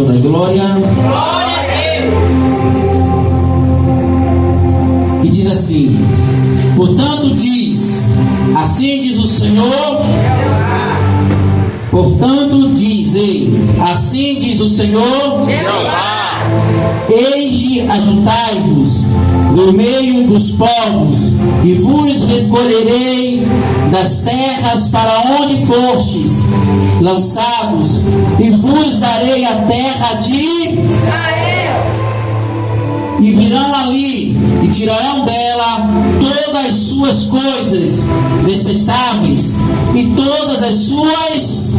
toda a glória. Glória a Deus. E diz assim: portanto diz, assim diz o Senhor. Portanto diz ele, assim diz o Senhor. Eis de ajuntai-vos no meio dos povos, e vos recolherei das terras para onde fostes lançados, e vos darei a terra de Israel. E virão ali e tirarão dela todas as suas coisas detestáveis e todas as suas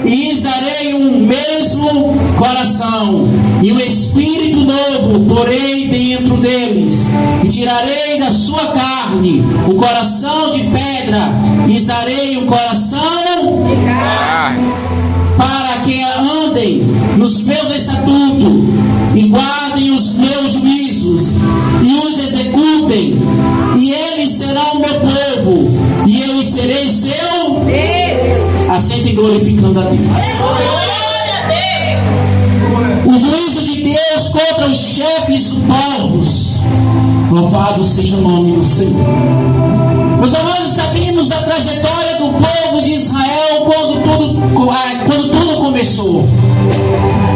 e lhes darei um mesmo coração e um espírito novo porei dentro deles, e tirarei da sua carne o coração de pedra e lhes darei um coração De carne. para que andem nos meus estatutos e guardem os meus juízos e os executem, e eles serão meu povo e eu serei seu Deus. Assentem glorificando a Deus. Glória a Deus. O juízo de Deus contra os chefes dos povos. Louvado seja o nome do Senhor. Meus amados, sabemos da trajetória do povo de Israel quando tudo começou.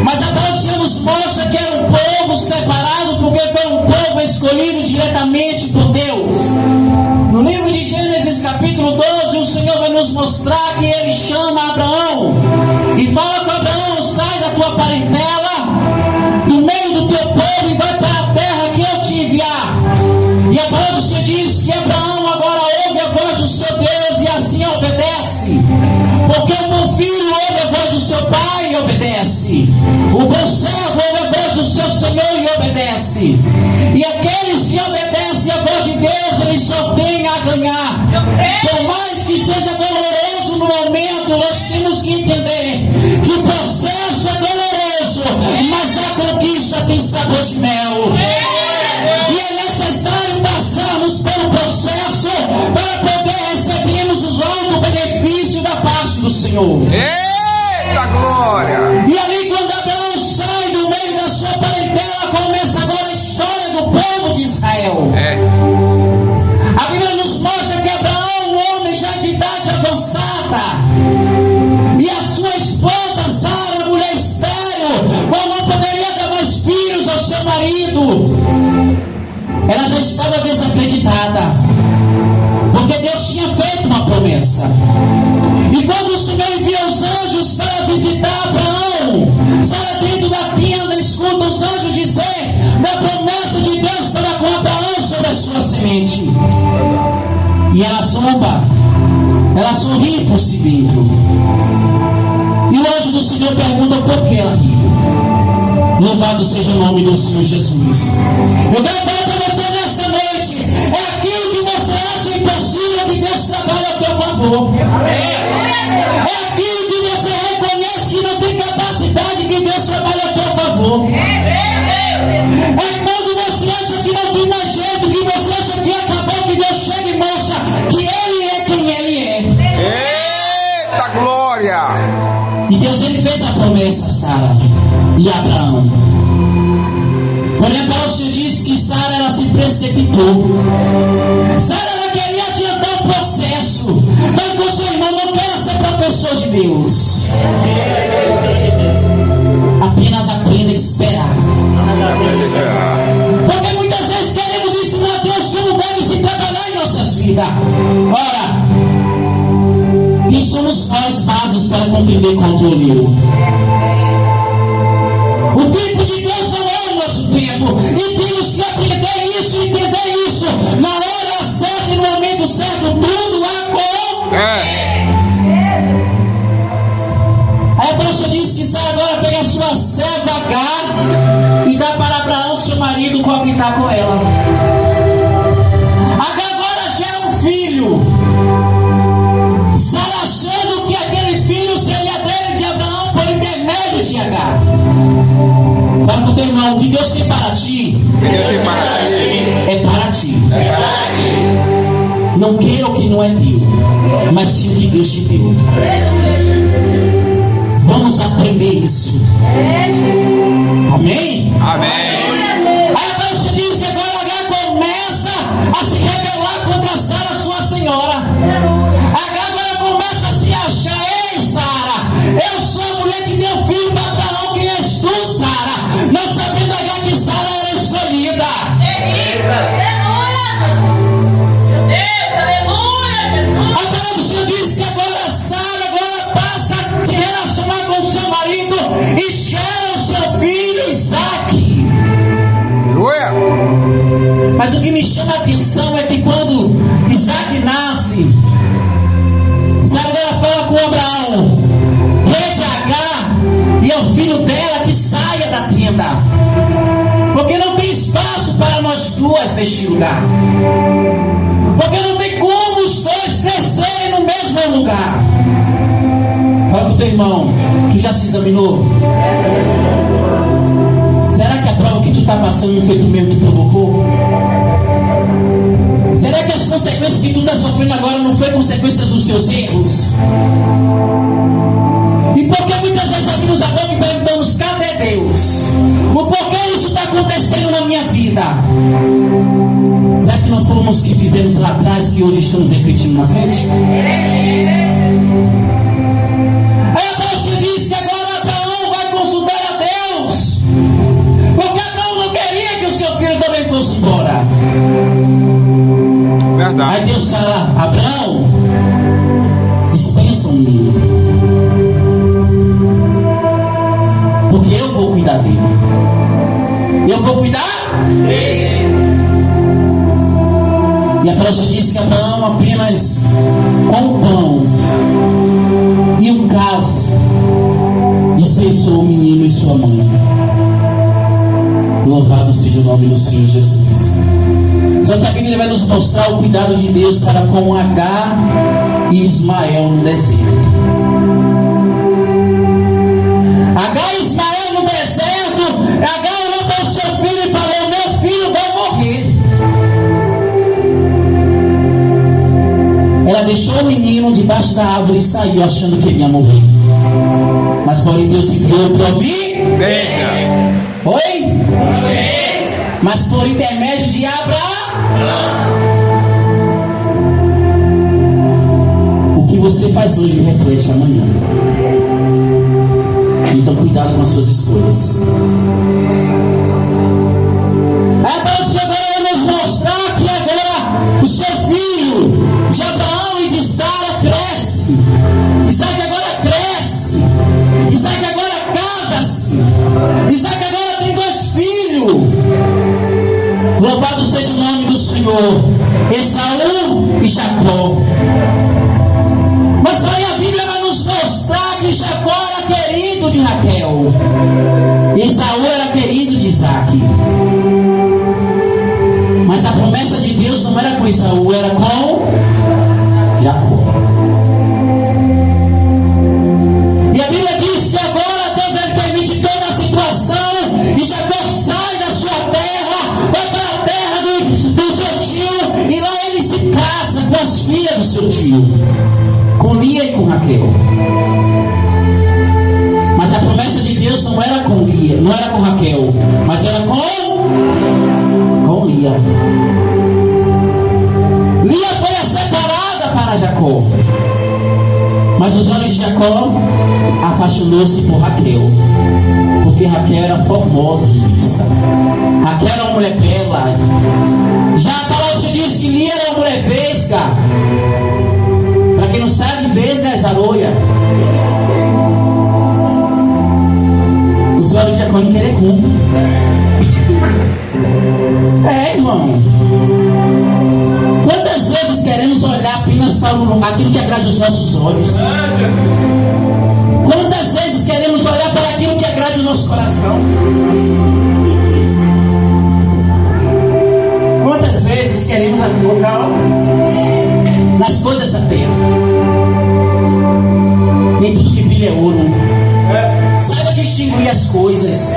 Mas a palavra do Senhor nos mostra que era um povo separado, porque foi um povo escolhido diretamente por Deus. No livro de Gênesis capítulo 12, o Senhor vai nos mostrar que Ele chama Abraão e fala com Abraão: sai da tua parentela, do meio do teu povo, e vai para a terra que eu te enviar. E a palavra do Senhor diz que Abraão agora ouve a voz do seu Deus e assim obedece. Porque o bom filho ouve a voz do seu pai e obedece. O bom servo ouve a voz do seu Senhor e obedece. E aqueles que obedecem a voz de Deus, eles só têm a ganhar. Por mais que seja doloroso no momento, nós temos que entender que o processo é doloroso, mas a conquista tem sabor de mel. E é necessário passarmos pelo processo para poder recebermos os altos benefícios da parte do Senhor. Eita glória! E ali, quando Abraão sai do meio da sua parentela, começa agora a história do povo de Israel. A Bíblia nos mostra que Abraão, um homem já de idade avançada, e a sua esposa Sara, mulher estéril, qual não poderia dar mais filhos ao seu marido, ela já estava desacreditada, porque Deus tinha feito uma promessa. E quando o Senhor envia os anjos para visitar Abraão, Sara dentro da tenda escuta os anjos dizer da promessa de Deus para com Abraão sobre a sua semente. E ela zomba, ela sorri por si dentro. E o anjo do Senhor pergunta por que ela ri. Louvado seja o nome do Senhor Jesus. Eu quero falar para você nesta noite: é aquilo que você acha impossível que Deus trabalha a teu favor. É aquilo que você reconhece que não tem capacidade que Deus trabalha a teu favor. É quando você acha que não tem mais jeito, que você acha que acabou, que Deus chega e mostra que Ele é quem Ele é. Eita glória! E Deus, Ele fez a promessa a Sara e a Abraão. Porém, a palavra do Senhor diz que Sara, ela se precipitou. Sara, ela queria adiantar o processo. Fale com seu irmão: não quero ser professor de Deus. Apenas aprenda a esperar. Porque muitas vezes queremos ensinar a Deus como deve se trabalhar em nossas vidas. Ora, quem somos nós, vasos, para compreender quanto olhou? O tempo de Deus não é o nosso tempo, e temos que aprender isso, entender isso. Na hora certa e no momento certo, tudo acontece. Aí a palavra diz que Sara agora pega a sua serva Agar e dá para Abraão, seu marido, coabitar com ela. Agar agora gera um filho. Sara achando que aquele filho seria dele, de Abraão, por intermédio de Agar. Fala com o teu irmão: o que Deus tem para ti Deus tem para ti. é para ti. Não queira o que não é teu, mas sim o que Deus te deu. Vamos aprender isso. Amém? Amém. Aí a Bíblia diz que agora Agar começa a se rebelar contra Sara, sua senhora. Agar agora começa a se achar: ei, Sara, eu sou a mulher que deu filho para Abraão. Quem és tu, Sara? Não sabendo Agar que Sara era escolhida. A palavra do Senhor diz que agora Sara passa a se relacionar com o seu marido e gera o seu filho Isaque. Aleluia. Mas o que me chama a atenção é que quando Isaque nasce, Sara agora fala com Abraão: pede a Agar e ao filho dela que saia da tenda, porque não tem espaço para nós duas neste lugar, porque não tem como os dois crescerem no mesmo lugar. Fala com o teu irmão: tu já se examinou? Será que a prova que tu está passando não foi tu mesmo que provocou? Será que as consequências que tu está sofrendo agora não foi consequências dos teus erros? E por que muitas vezes abrimos a boca e perguntamos: cadê Deus? O porquê isso está acontecendo na minha vida? Será que não fomos que fizemos lá atrás que hoje estamos refletindo na frente? Aí a Bíblia diz que agora Abraão vai consultar a Deus, porque Abraão não queria que o seu filho também fosse embora. Verdade. Aí Deus fala: Abraão, dispensa um menino, porque eu vou cuidar dele. Eu vou cuidar? E a palavra diz que Abraão apenas com o pão e um cálice dispensou o menino e sua mãe. Louvado seja o nome do Senhor Jesus. Só que a Bíblia vai nos mostrar o cuidado de Deus para com Agar e Ismael no deserto. Agar e Ismael no deserto. Agar olhou para o seu filho e falou: meu filho vai morrer. Ela deixou o menino debaixo da árvore e saiu achando que ele ia morrer. Mas porém Deus enviou providência. Oi? Mas por intermédio de Abraão. O que você faz hoje reflete amanhã. Então cuidado com as suas escolhas. A palavra do Senhor agora vai nos mostrar que agora o seu filho de Abraão e de Sara cresce. Isaac agora cresce. Isaac agora casa-se. Isaac agora tem 2 filhos. Louvado seja o nome do Senhor. Esaú e Jacó. Mas porém a Bíblia vai nos mostrar que Jacó era querido de Raquel e Esaú era querido de Isaque. Mas a promessa de Deus não era com Esaú, era com Jacó. E a Bíblia diz que agora Deus ele permite toda a situação e Jacó sai da sua terra, vai para a terra do seu tio, e lá ele se casa com as filhas do seu tio, com Lia e com Raquel. Mas a promessa de Deus não era com Lia, não era com Raquel, mas era com Lia. Lia foi a separada para Jacó, mas os olhos de Jacó apaixonou-se por Raquel, porque Raquel era formosa em vista. Raquel era uma mulher bela. Já a palavra se diz que Lia era uma mulher vesga. Para quem não sabe, vesga é zaroia. Os olhos de Jacó em Querecum. Irmão. Quantas vezes queremos olhar apenas para aquilo que agrada os nossos olhos? Quantas vezes queremos olhar para aquilo que agrada o nosso coração? Quantas vezes queremos colocar nas coisas da terra? Nem tudo que brilha é ouro. Saiba distinguir as coisas.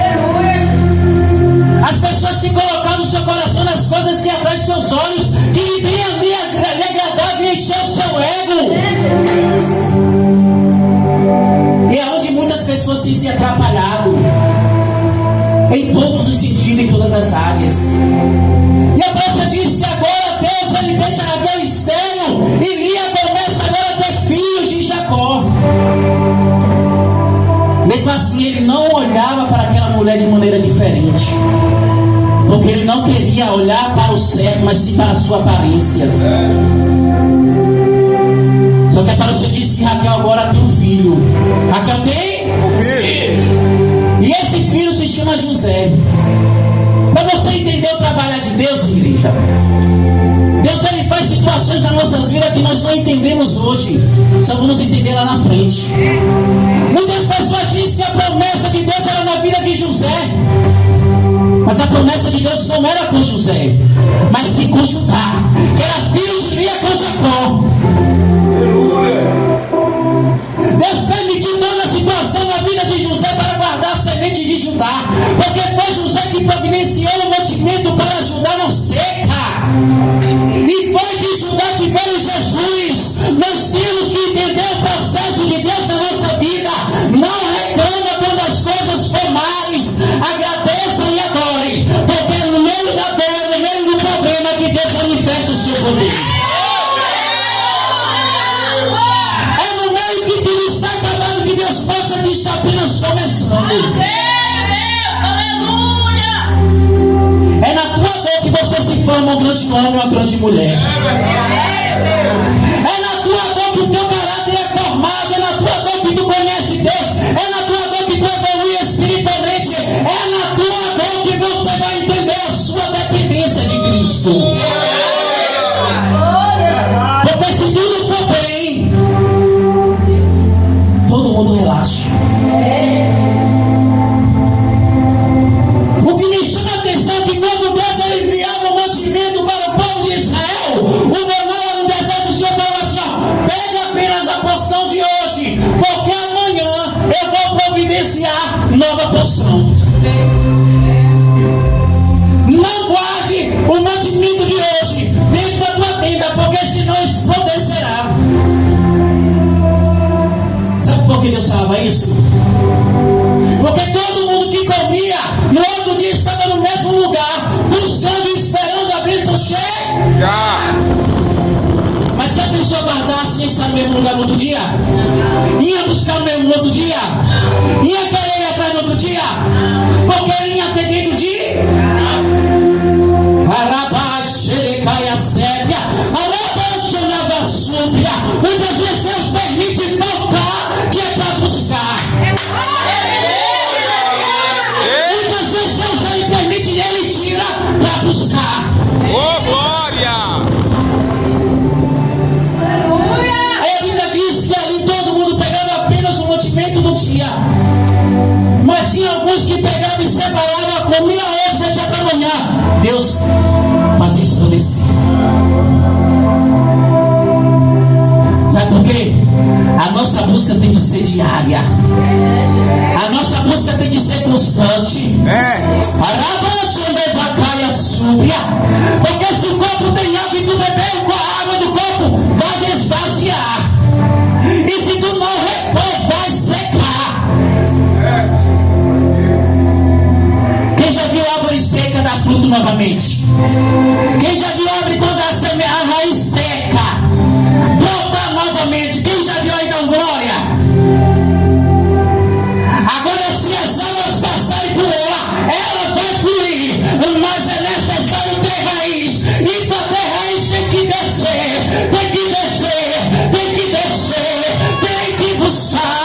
As pessoas têm colocado o seu coração nas coisas que agradam os seus olhos, que lhe agradam outras áreas. E a palavra diz que agora Deus ele deixa Raquel estéril e Lia começa agora a ter filhos de Jacó. Mesmo assim, ele não olhava para aquela mulher de maneira diferente, porque ele não queria olhar para o certo, mas sim para a sua aparência. Só que a palavra diz que Raquel agora tem um filho. Raquel tem um filho. E esse filho se chama José. Para você entender o trabalho de Deus, igreja, Deus ele faz situações nas nossas vidas que nós não entendemos hoje, só vamos entender lá na frente. Muitas pessoas dizem que a promessa de Deus era na vida de José, mas a promessa de Deus não era com José, mas sim com Judá, que era filho de Lia com Jacó. Deus permitiu toda a situação na vida de José para guardar a semente de Judá, porque foi José que providenciou o mantimento para Judá na seca. E foi de Judá que veio Jesus. Nós temos que entender o processo de Deus na nossa vida. Não reclama quando as coisas for mais. Agradeça e adore, porque é no meio da dor, no meio do problema, que Deus manifesta o seu poder. É no meio que tudo está acabando que Deus mostra que está apenas começando. É na tua dor que você se forma um grande homem ou uma grande mulher. É na tua dor que o teu caráter é formado. É na tua dor que tu conhece Deus. É na tua dor que tu evolui espiritualmente. É na tua dor que você vai entender a sua dependência de Cristo. Porque se tudo for bem, todo mundo relaxa. O que me chama a atenção é que quando Deus ele enviava o mantimento para o povo de Israel, o maná no deserto, o Senhor falou assim: ó, pega apenas a porção de hoje, porque amanhã eu vou providenciar nova porção. Não guarde o mantimento de hoje dentro da tua tenda, porque senão explodirá. Sabe por que Deus falava isso? Porque todo mundo que comia no outro dia estava no mesmo lugar, buscando e esperando a bênção chegar. Mas se a pessoa guardasse, ia estar no mesmo lugar no outro dia? Ia buscar o mesmo no outro dia? Ia querer ir atrás no outro dia? Porque ele ia ter dentro de muitas vezes Deus permite faltar, que é para buscar. Muitas vezes Deus ele permite e ele tira para buscar. Oh, glória! Aí a Bíblia diz que ali todo mundo pegava apenas o mantimento do dia, mas tinha alguns que pegavam e separavam, comia hoje, deixa para amanhã. Deus fazia explodir. Sabe por quê? A nossa busca tem que ser diária. A nossa busca tem que ser constante. Porque se o copo tem água e tu beber com a água do copo, vai desvaziar. E se tu não repor, vai secar. Quem já viu árvore seca dar fruto novamente? Quem já viu árvore quando a raiz seca brotar novamente? Quem já viu aí, dá glória? Agora, se as águas passarem por ela vai fluir, mas é necessário ter raiz. E para ter raiz tem que descer, tem que descer, tem que descer, tem que buscar.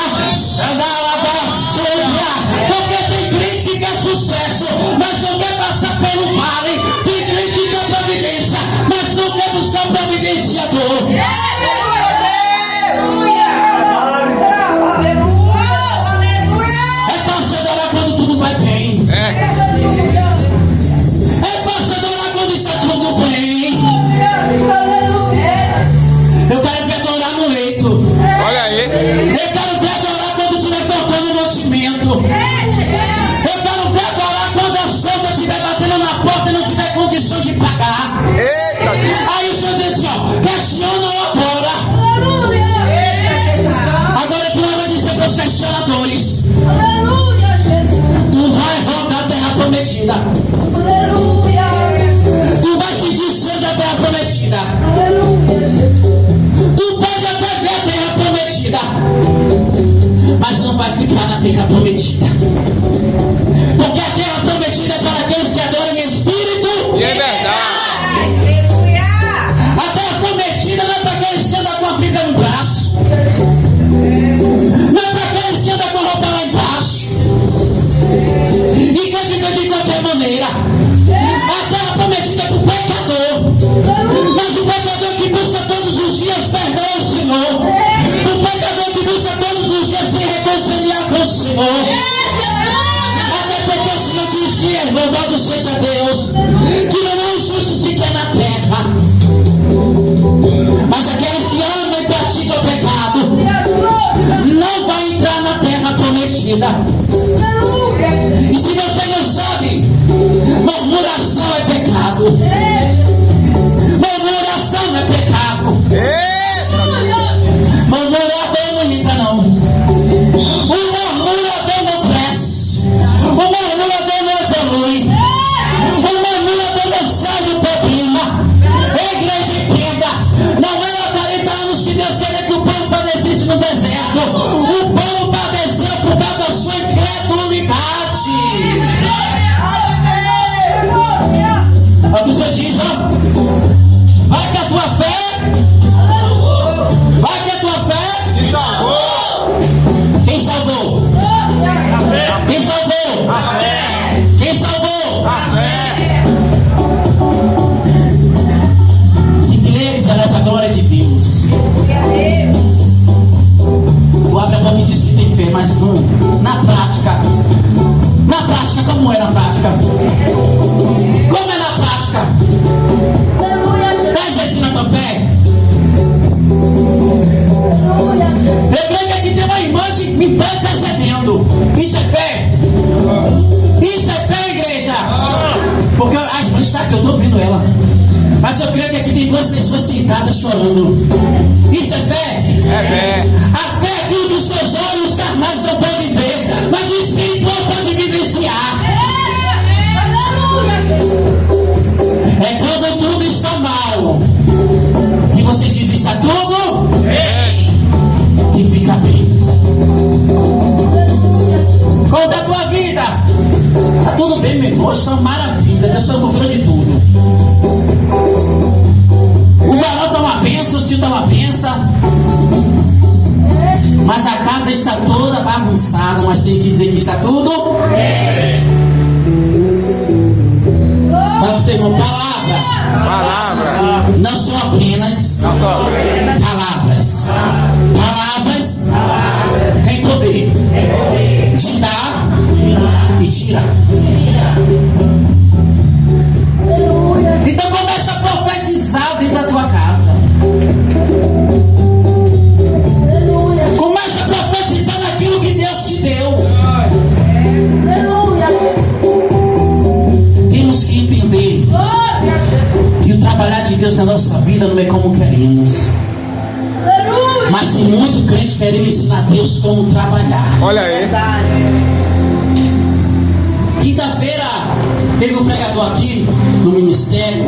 Porque tem crente que quer sucesso, mas não quer passar pelo vale. Tem crente que quer providência, E é verdade. Aleluia. A terra prometida não é para aqueles que andam com a Bíblia no braço. Não é para aqueles que andam com a roupa lá embaixo. E quer viver de qualquer maneira. A terra prometida é para o pecador. Mas o pecador que busca todos os dias perdão ao Senhor. O pecador que busca todos os dias se reconciliar com o Senhor. Até porque o Senhor diz que é louvado seja Deus, que não é um justo sequer na terra. Mas aqueles que amam e praticam o pecado não vão entrar na terra prometida. E se você não sabe, murmuração é pecado. Murmuração é pecado. Murmurador não entra não. O murmurador não cresce. O murmurador não evolui. O murmurador não sai do problema. A igreja entenda. Não era 40 anos que Deus queria que o povo padecesse no deserto. O povo padeceu por causa da sua incredulidade. Olha o que o Senhor diz, ó. Vai que a tua fé. Vai que a tua fé. Quem salvou? Quem salvou? Quem salvou? Se creres, verás a glória de Deus. O abre a boca e diz que tem fé, mas não. Na prática, como é na prática? Como é na prática? Dá vezes na tua fé. Eu creio que aqui tem uma irmã me intercedendo. Isso é fé? Isso é fé, igreja? Porque a irmã está aqui, eu estou vendo ela. Mas eu creio que aqui tem duas pessoas sentadas chorando. Isso é fé? É fé. A fé é aquilo que os teus olhos carnais não podem ver, mas o espiritual pode vivenciar. É quando tudo está mal que você diz: está tudo bem. E fica bem. Conta a tua vida. Está tudo bem, meu irmão. Está uma maravilha. Deus está no controle de tudo. O varão está uma bênção, o filho está uma bênção. Mas a casa está toda bagunçada. Mas tem que dizer que está tudo bem. Fala para o teu irmão: palavra. Não são apenas palavras. Palavras têm poder de dar e tirar. Então começa a profetizar dentro da tua casa. Começa a profetizar naquilo que Deus te deu. Temos que entender que o trabalhar de Deus na nossa vida não é como queremos. Mas tem muito crente querendo ensinar a Deus como trabalhar. Olha aí. Quinta-feira teve um pregador aqui no ministério